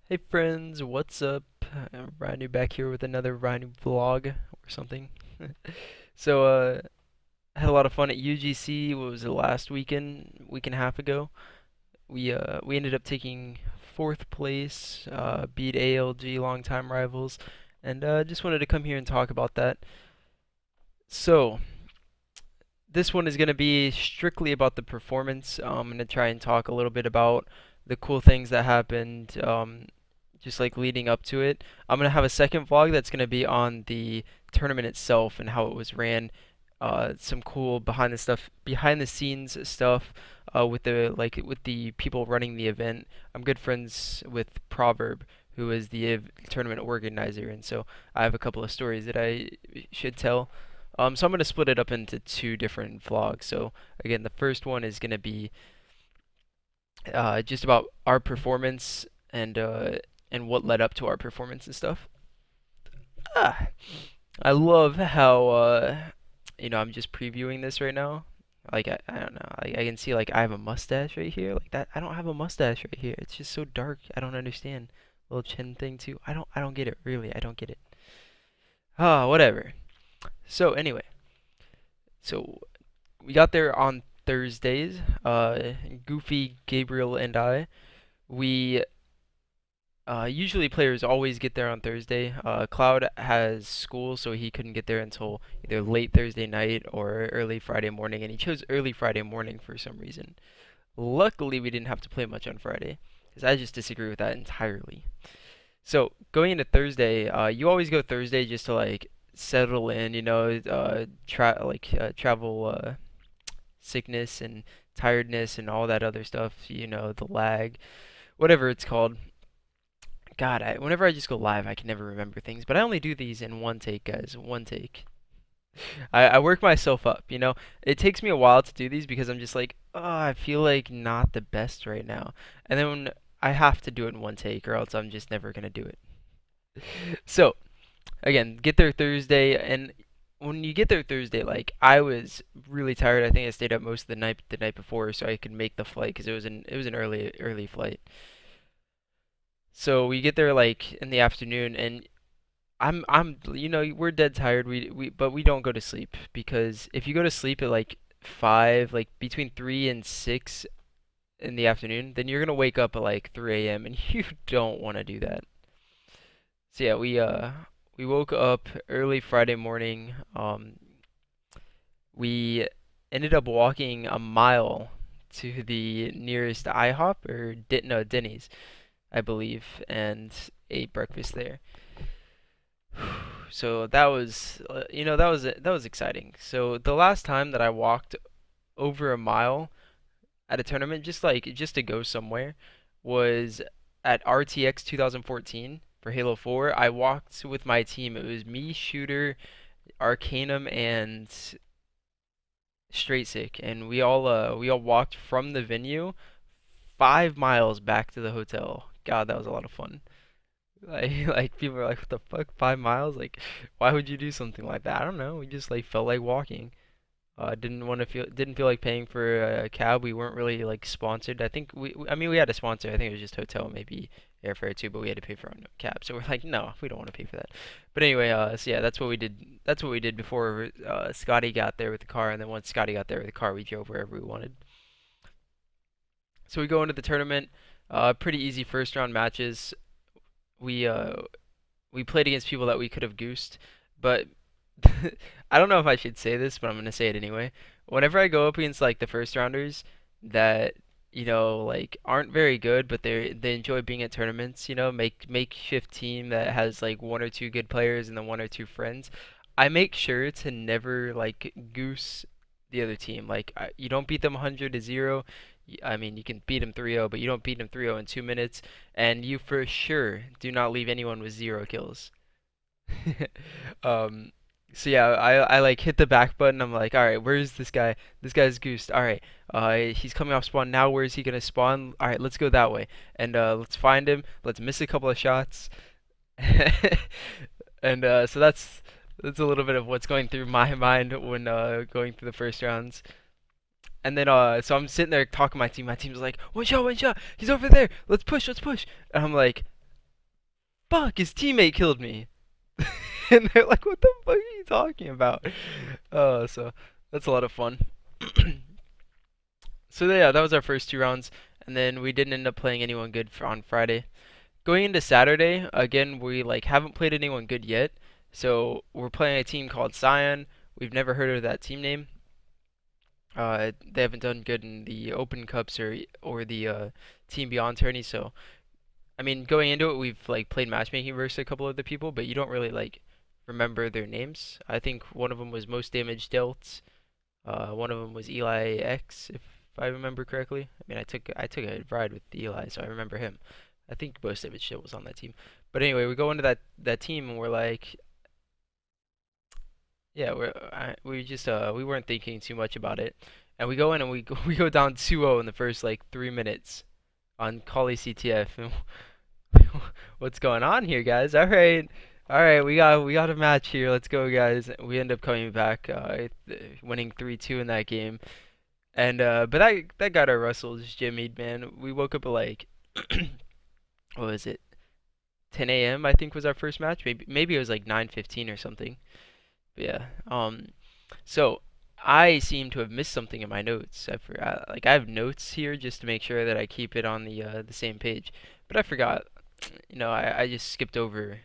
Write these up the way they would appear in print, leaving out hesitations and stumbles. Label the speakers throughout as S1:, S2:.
S1: Hey friends, what's up? RyaNoob back here with another RyaNoob vlog or something. So, I had a lot of fun at UGC. What was it, last week and a half ago? We ended up taking fourth place, beat ALG, longtime rivals, and just wanted to come here and talk about that. So, this one is going to be strictly about the performance. I'm going to try and talk a little bit about the cool things that happened, just like leading up to it. I'm going to have a second vlog that's going to be on the tournament itself and how it was ran. Some cool behind the scenes stuff, with the people running the event. I'm good friends with Proverb, who is the tournament organizer, and so I have a couple of stories that I should tell. So I'm going to split it up into two different vlogs. So again, the first one is going to be just about our performance and what led up to our performance and stuff. Ah, I love how I'm just previewing this right now. Like I don't know. I can see like I have a mustache right here. Like that I don't have a mustache right here. It's just so dark. I don't understand. Little chin thing too. I don't get it really. I don't get it. Whatever. So anyway, so we got there on Thursdays. Goofy, Gabriel, and I. We usually players always get there on Thursday. Cloud has school, so he couldn't get there until either late Thursday night or early Friday morning, and he chose early Friday morning for some reason. Luckily, we didn't have to play much on Friday, because I just disagree with that entirely. So going into Thursday, you always go Thursday just to like settle in, travel sickness and tiredness and all that other stuff, the lag, whatever it's called. God, whenever I just go live, I can never remember things, but I only do these in one take, guys, one take. I work myself up, you know. It takes me a while to do these because I'm just like, oh, I feel like not the best right now. And then when I have to do it in one take, or else I'm just never gonna do it. So, again, get there Thursday, and when you get there Thursday, like I was really tired. I think I stayed up most of the night before, so I could make the flight because it was an early flight. So we get there like in the afternoon, and we're dead tired. But we don't go to sleep because if you go to sleep at like 5, like between 3 and 6 in the afternoon, then you're gonna wake up at like 3 a.m. and you don't want to do that. So yeah, we woke up early Friday morning. We ended up walking a mile to the nearest IHOP or no, Denny's, I believe, and ate breakfast there. So that was, that was exciting. So the last time that I walked over a mile at a tournament, just to go somewhere, was at RTX 2014 for Halo 4. I walked with my team. It was me, Shooter, Arcanum, and Straight Sick, and we all walked from the venue 5 miles back to the hotel. God, that was a lot of fun. Like people are like, what the fuck, 5 miles? Like, why would you do something like that? I don't know. We just like felt like walking. Didn't feel like paying for a cab. We weren't really like sponsored. I mean, we had a sponsor. I think it was just hotel, maybe airfare too, but we had to pay for our own cab. So we're like, no, we don't want to pay for that. But anyway, so yeah, that's what we did. That's what we did before Scotty got there with the car, and then once Scotty got there with the car, we drove wherever we wanted. So we go into the tournament. Pretty easy first round matches. We uh, we played against people that we could have goosed, but I don't know if I should say this, but I'm gonna say it anyway. Whenever I go up against like the first rounders that like aren't very good, but they enjoy being at tournaments, makeshift team that has like one or two good players and then one or two friends, I make sure to never like goose the other team. Like you don't beat them 100-0. I mean, you can beat them 3-0, but you don't beat them 3-0 in 2 minutes, and you for sure do not leave anyone with 0 kills. Um, so yeah, I like hit the back button. I'm like, all right, where's this guy? This guy's goosed. All right, he's coming off spawn now. Where is he gonna spawn? All right, let's go that way, and let's find him. Let's miss a couple of shots, and so that's a little bit of what's going through my mind when going through the first rounds. And then so I'm sitting there talking to my team. My team's like, one shot, he's over there. Let's push, let's push. And I'm like, fuck, his teammate killed me. And they're like, what the fuck are you talking about? So that's a lot of fun. So yeah, that was our first 2 rounds, and then we didn't end up playing anyone good on Friday. Going into Saturday, again, we like haven't played anyone good yet. So we're playing a team called Scion. We've never heard of that team name. They haven't done good in the Open Cups or the Team Beyond tourney. So I mean, going into it, we've like played matchmaking versus a couple of the people, but you don't really like remember their names. I think one of them was Most Damage Dealt. One of them was Eli X, if I remember correctly. I mean, I took a ride with Eli, so I remember him. I think Most Damage Dealt was on that team. But anyway, we go into that team and we're like, yeah, we just we weren't thinking too much about it, and we go in and we go down 2-0 in the first like 3 minutes on Kali CTF. And what's going on here, guys? All right, we got a match here. Let's go, guys. We end up coming back, winning 3-2 in that game. And but that got our Russells jimmied, man. We woke up at like what was it? 10 a.m. I think was our first match. Maybe it was like 9:15 or something. But yeah. So I seem to have missed something in my notes. I forgot. Like I have notes here just to make sure that I keep it on the same page. But I forgot. I just skipped over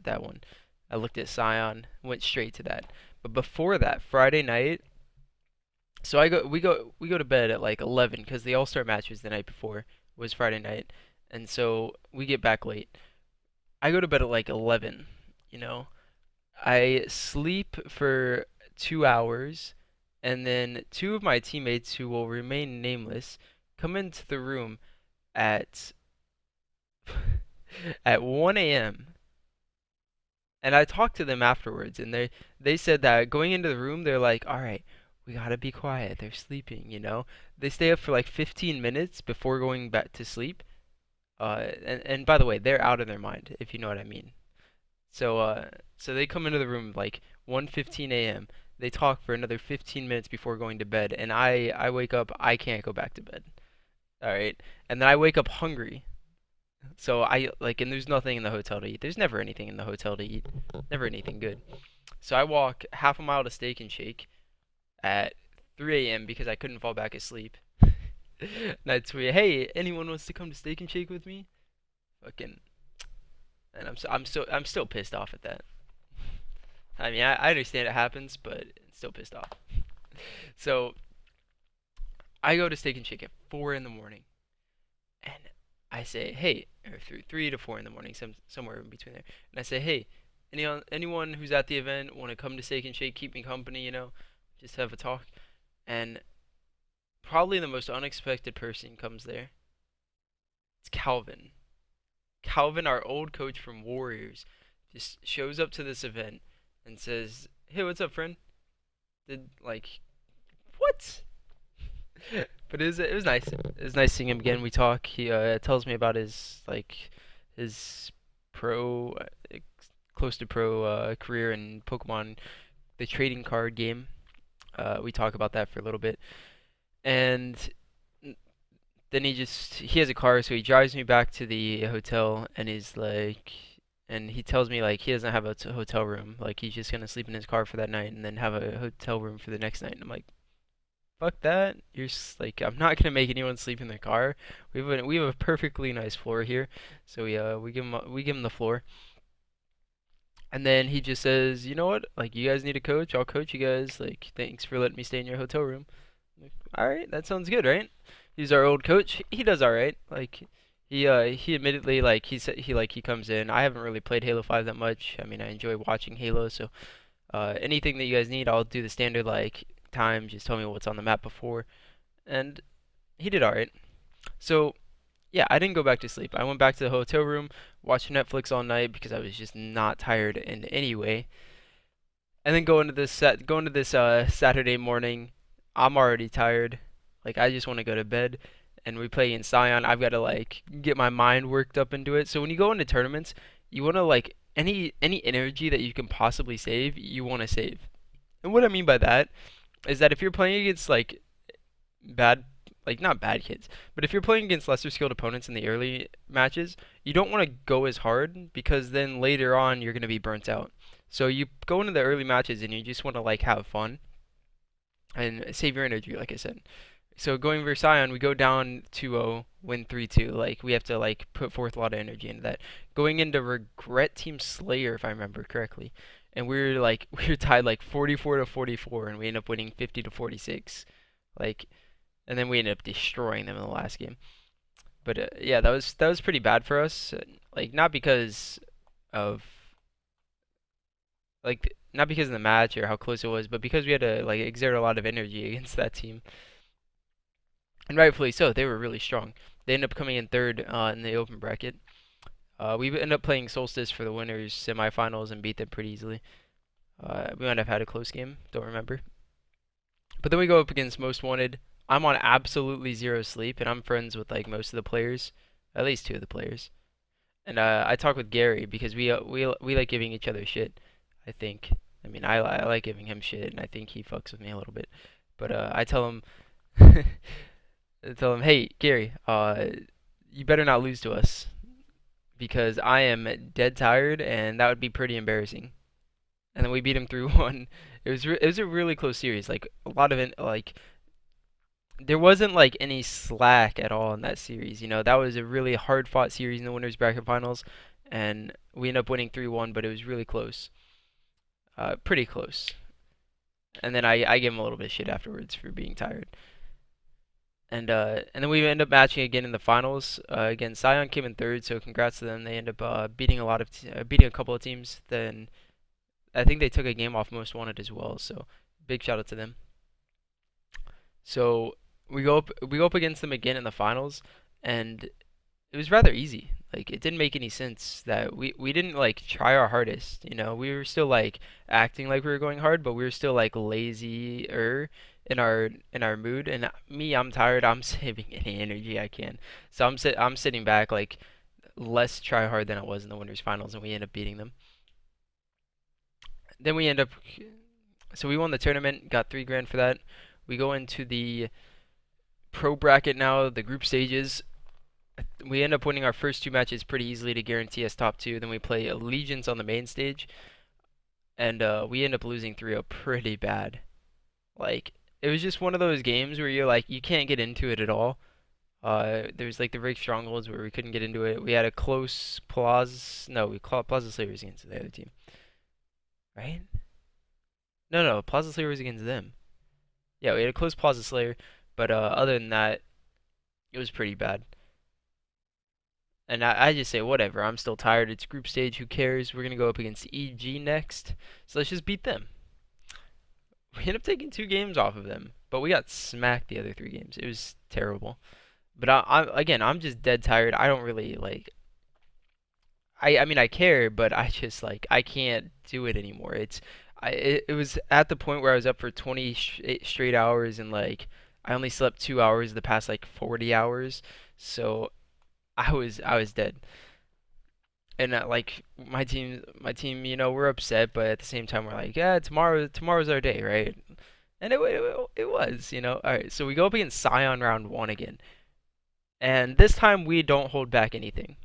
S1: that one. I looked at Scion, went straight to that. But before that, Friday night, so we go to bed at like 11 because the All-Star match was the night before, was Friday night, and so we get back late. I go to bed at like 11, you know. I sleep for 2 hours, and then two of my teammates who will remain nameless come into the room at at 1 a.m. And I talked to them afterwards, and they said that going into the room, they're like, "All right, we gotta be quiet. They're sleeping, you know." They stay up for like 15 minutes before going back to sleep. And by the way, they're out of their mind, if you know what I mean. So they come into the room like 1:15 a.m. They talk for another 15 minutes before going to bed, and I wake up. I can't go back to bed. All right, and then I wake up hungry. So I like, and there's nothing in the hotel to eat. There's never anything in the hotel to eat. Never anything good. So I walk half a mile to Steak and Shake at 3 a.m. because I couldn't fall back asleep. And I tweet, "Hey, anyone wants to come to Steak and Shake with me?" Fucking, and I'm still pissed off at that. I mean, I understand it happens, but still pissed off. So I go to Steak and Shake at 4 in the morning, and I say, "Hey," or 3 to 4 in the morning, somewhere in between there. And I say, "Hey, anyone who's at the event want to come to Steak and Shake, keep me company, just have a talk." And probably the most unexpected person comes there. It's Calvin. Calvin, our old coach from Warriors, just shows up to this event and says, "Hey, what's up, friend?" Did like what? But it was nice. It was nice seeing him again. We talk. He tells me about his pro close to pro career in Pokemon, the trading card game. We talk about that for a little bit, and then he has a car, so he drives me back to the hotel, and and he tells me like he doesn't have a hotel room, like he's just gonna sleep in his car for that night, and then have a hotel room for the next night. And I'm like, fuck that. Like, I'm not gonna make anyone sleep in their car. We have a perfectly nice floor here, so we give him the floor. And then he just says, "You know what? Like, you guys need a coach. I'll coach you guys. Like, thanks for letting me stay in your hotel room." Like, all right, that sounds good, right? He's our old coach. He does all right. Like, he admittedly like he said he comes in. I haven't really played Halo 5 that much. I mean, I enjoy watching Halo, so anything that you guys need, I'll do the standard like time. Just tell me what's on the map before, and he did all right. So yeah, I didn't go back to sleep. I went back to the hotel room, watched Netflix all night because I was just not tired in any way. And then going to this Saturday morning, I'm already tired. Like I just want to go to bed. And we play in Scion. I've got to like get my mind worked up into it. So when you go into tournaments, you want to like any energy that you can possibly save, you want to save. And what I mean by that is that if you're playing against like bad like not bad kids, but if you're playing against lesser skilled opponents in the early matches, you don't want to go as hard because then later on you're going to be burnt out. So you go into the early matches and you just want to like have fun and save your energy, like I said. So going versus Sion, we go down 2-0, win 3-2. Like we have to like put forth a lot of energy into that. Going into Regret Team Slayer, if I remember correctly, and we were tied like 44 to 44, and we end up winning 50 to 46. Like, and then we ended up destroying them in the last game. But yeah, that was pretty bad for us. Like of not because of the match or how close it was, but because we had to like exert a lot of energy against that team. And rightfully so. They were really strong. They ended up coming in third in the open bracket. We ended up playing Solstice for the winners semifinals and beat them pretty easily. We might have had a close game. Don't remember. But then we go up against Most Wanted. I'm on absolutely zero sleep, and I'm friends with like most of the players, at least two of the players. And I talk with Gary because we like giving each other shit. I think. I mean, I like giving him shit, and I think he fucks with me a little bit. But I tell him tell him, hey, Gary, you better not lose to us because I am dead tired, and that would be pretty embarrassing. And then we beat him 3-1. It was a really close series. Like a lot of it, like there wasn't like any slack at all in that series. You know, that was a really hard fought series in the winners bracket finals, and we ended up winning 3-1, but it was really close, pretty close. And then I gave him a little bit of shit afterwards for being tired. And then we end up matching again in the finals. Again, Sion came in third, so congrats to them. They end up beating a couple of teams. Then I think they took a game off Most Wanted as well. So big shout out to them. So we go up against them again in the finals, and it was rather easy. Like it didn't make any sense that we didn't like try our hardest. You know, we were still like acting like we were going hard, but we were still like lazier in our mood. And me, I'm tired. I'm saving any energy I can. So I'm sitting back like less try hard than I was in the winners finals, and we end up beating them. Then we end up so we won the tournament, got 3 grand for that. We go into the pro bracket now, the group stages. We end up winning our first 2 matches pretty easily to guarantee us top 2. Then we play Allegiance on the main stage, and we end up losing 3-0 pretty bad. Like it was just one of those games where you're like you can't get into it at all. There's like the Rick Strongholds where we couldn't get into it. We had a close Plaza. No, we called Plaza Slayers against the other team, right? No, Plaza Slayer was against them. Yeah, we had a close Plaza Slayer, but other than that, it was pretty bad. And I just say, whatever, I'm still tired. It's group stage, who cares? We're going to go up against EG next. So let's just beat them. We ended up taking 2 games off of them, but we got smacked the other 3 games. It was terrible. But again, I'm just dead tired. I don't really like. I mean, I care, but I just like I can't do it anymore. It was at the point where I was up for 20 straight hours, and like I only slept 2 hours the past like 40 hours. So I was dead. And like my team, you know, we're upset, but at the same time we're like, yeah, tomorrow's our day, right? And it was, you know. All right, so we go up against Scion round 1 again, and this time we don't hold back anything.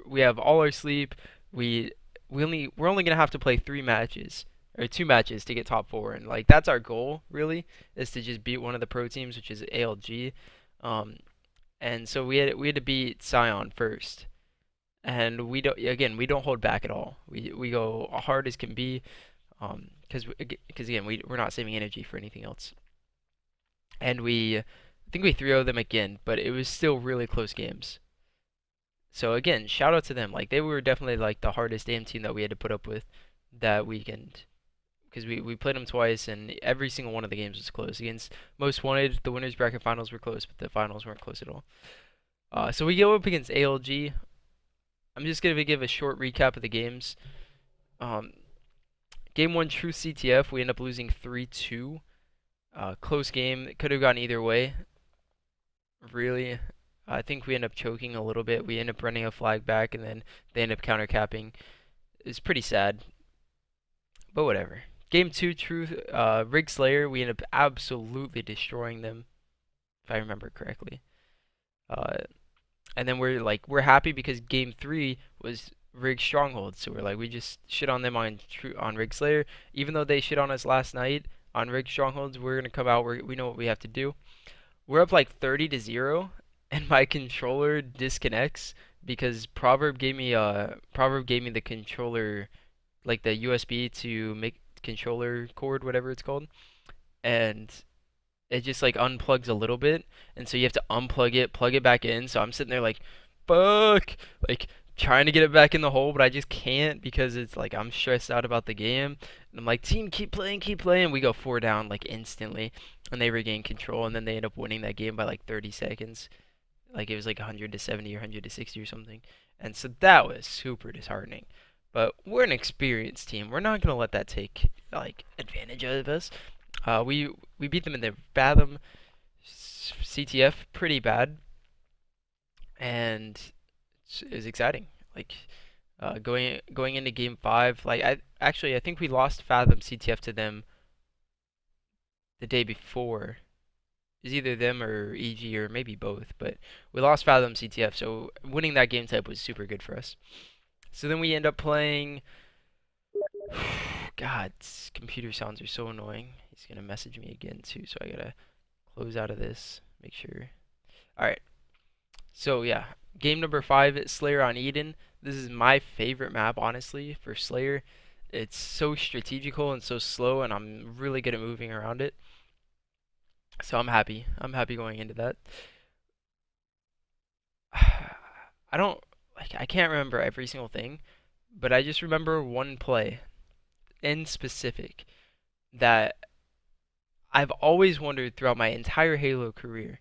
S1: We have all our sleep. We we're only gonna have to play 3 matches or 2 matches to get top 4, and like that's our goal really is to just beat one of the pro teams, which is ALG. Um, and so we had to beat Scion first. And we don't hold back at all. We go hard as can be, because again we're not saving energy for anything else. And I think we 3-0 them again, but it was still really close games. So again, shout out to them. Like they were definitely like the hardest damn team that we had to put up with that weekend. Because we played them twice, and every single one of the games was close. Against Most Wanted, the winners bracket finals were close, but the finals weren't close at all. So we go up against ALG. I'm just gonna give a short recap of the games. Um, Game 1, True CTF, we end up losing 3-2. Close game. It could have gone either way. Really. I think we end up choking a little bit. We end up running a flag back, and then they end up counter capping. It's pretty sad, but whatever. Game 2, True Rig Slayer, we end up absolutely destroying them. if I remember correctly. Uh, and then we're happy because game three was Rig Stronghold, so we're like we just shit on them on Rig Slayer, even though they shit on us last night on Rig Strongholds. We're gonna come out. We know what we have to do. We're up like 30-0, and my controller disconnects because Proverb gave me the controller, like the USB to make controller cord, whatever it's called, and it just like unplugs a little bit, and so you have to unplug it, plug it back in. So I'm sitting there like, fuck, like trying to get it back in the hole, but I just can't because it's like I'm stressed out about the game. And I'm like, team, keep playing, keep playing. We go four down like instantly, and they regain control, and then they end up winning that game by like 30 seconds. Like it was like 100 to 70 or 100 to 60 or something. And so that was super disheartening. But we're an experienced team. We're not gonna let that take like advantage of us. We beat them in the Fathom CTF pretty bad, and it was exciting. Like going into game five, like I think we lost Fathom CTF to them the day before. It was either them or EG or maybe both, but we lost Fathom CTF, so winning that game type was super good for us. So then we end up playing. God, computer sounds are so annoying. He's gonna message me again too, so I gotta close out of this. Make sure. All right. So yeah, game number 5, Slayer on Eden. This is my favorite map, honestly, for Slayer. It's so strategical and so slow, and I'm really good at moving around it. So I'm happy. I'm happy going into that. I don't like. I can't remember every single thing, but I just remember one play in specific that I've always wondered throughout my entire Halo career.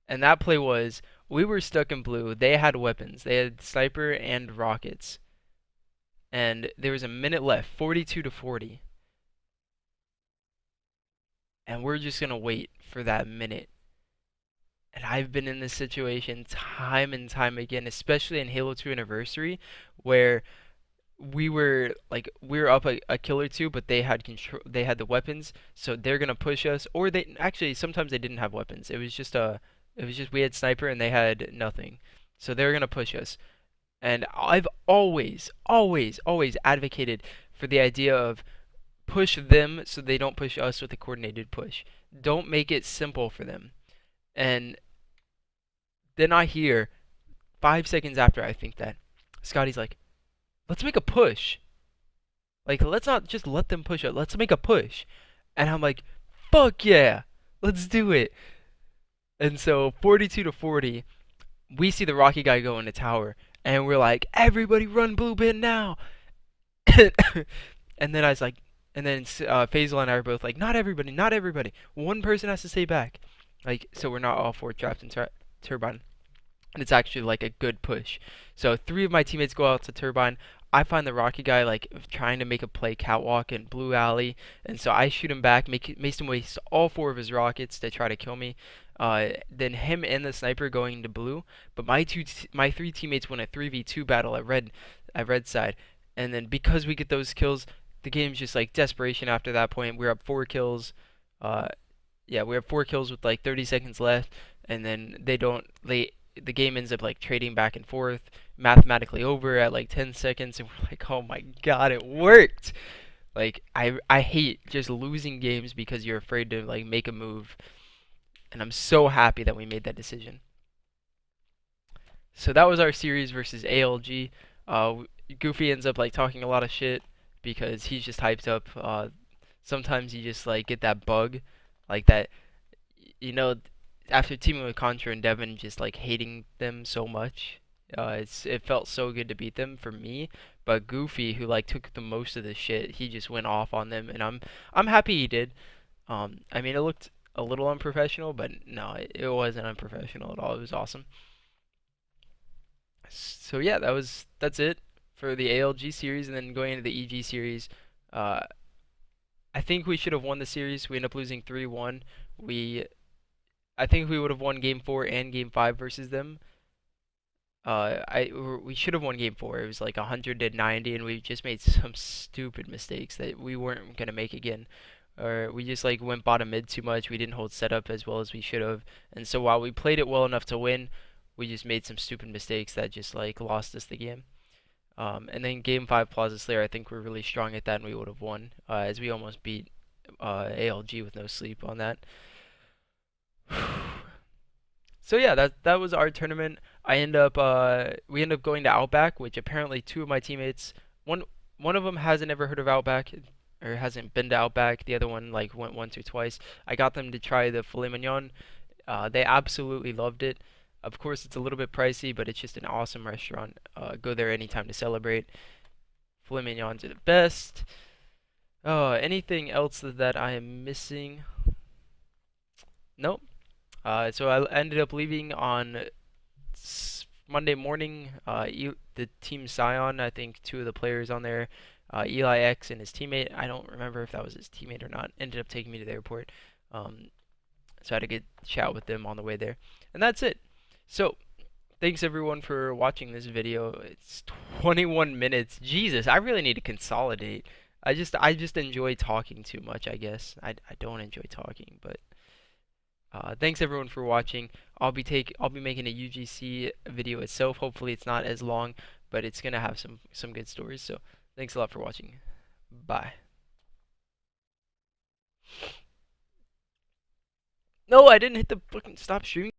S1: And that play was we were stuck in blue. They had weapons. They had sniper and rockets. And there was a minute left, 42 to 40. And we're just going to wait for that minute. And I've been in this situation time and time again, especially in Halo 2 Anniversary, where we were up a kill or two, but they had control. They had the weapons, so they're gonna push us. Or they actually sometimes they didn't have weapons. It was just we had sniper and they had nothing, so they were gonna push us. And I've always advocated for the idea of push them so they don't push us with a coordinated push. Don't make it simple for them. And then I hear 5 seconds after I think that Scotty's like, let's make a push. Like, let's not just let them push it. Let's make a push. And I'm like, fuck yeah, let's do it. And so 42 to 40, we see the Rocky guy go in the tower, and we're like, everybody run blue bin now. And then I was like, and then Faisal and I are both like, not everybody, not everybody. One person has to stay back. Like, so we're not all four trapped in Turbine. And it's actually like a good push. So 3 of my teammates go out to Turbine. I find the Rocky guy like trying to make a play catwalk in Blue Alley, and so I shoot him back, makes him waste all 4 of his rockets to try to kill me. Then him and the sniper going into blue, but my 3 teammates win a 3v2 battle at red side, and then because we get those kills, the game's just like desperation after that point. We're up 4 kills. Uh, yeah, we have 4 kills with like 30 seconds left, and then the game ends up like trading back and forth, mathematically over at like 10 seconds, and we're like, oh my god, it worked. Like I hate just losing games because you're afraid to like make a move, and I'm so happy that we made that decision. So that was our series versus ALG. Goofy ends up like talking a lot of shit because he's just hyped up. Sometimes you just like get that bug, like that, you know, after teaming with Contra and Devin, just like hating them so much. It felt so good to beat them for me, but Goofy, who like took the most of the shit, he just went off on them, and I'm happy he did. I mean, it looked a little unprofessional, but no, it wasn't unprofessional at all. It was awesome. So yeah, that's it for the ALG series, and then going into the EG series. Uh, I think we should have won the series. We ended up losing 3-1. We I think we would have won game 4 and game 5 versus them. We should have won game 4. It was like 100 to 90, and we just made some stupid mistakes that we weren't gonna make again. or we just like went bottom mid too much. We didn't hold setup as well as we should have, and so while we played it well enough to win, we just made some stupid mistakes that just like lost us the game. And then game five Plaza Slayer, I think we're really strong at that, and we would have won, as we almost beat ALG with no sleep on that. So yeah, that was our tournament. We end up going to Outback, which apparently two of my teammates, one one of them hasn't ever heard of Outback or hasn't been to Outback. The other one like went once or twice. I got them to try the filet mignon. They absolutely loved it. Of course, it's a little bit pricey, but it's just an awesome restaurant. Go there anytime to celebrate. Filet mignons are the best. Anything else that I am missing? Nope. So I ended up leaving on Monday morning. The team Scion, I think two of the players on there, Eli X and his teammate. I don't remember if that was his teammate or not. Ended up taking me to the airport. So I had a good chat with them on the way there, and that's it. So thanks everyone for watching this video. It's 21 minutes. Jesus, I really need to consolidate. I just enjoy talking too much, I guess. I don't enjoy talking, but thanks everyone for watching. I'll be making a UGC video itself. Hopefully it's not as long, but it's gonna have some good stories. So thanks a lot for watching. Bye. No, I didn't hit the fucking stop streaming.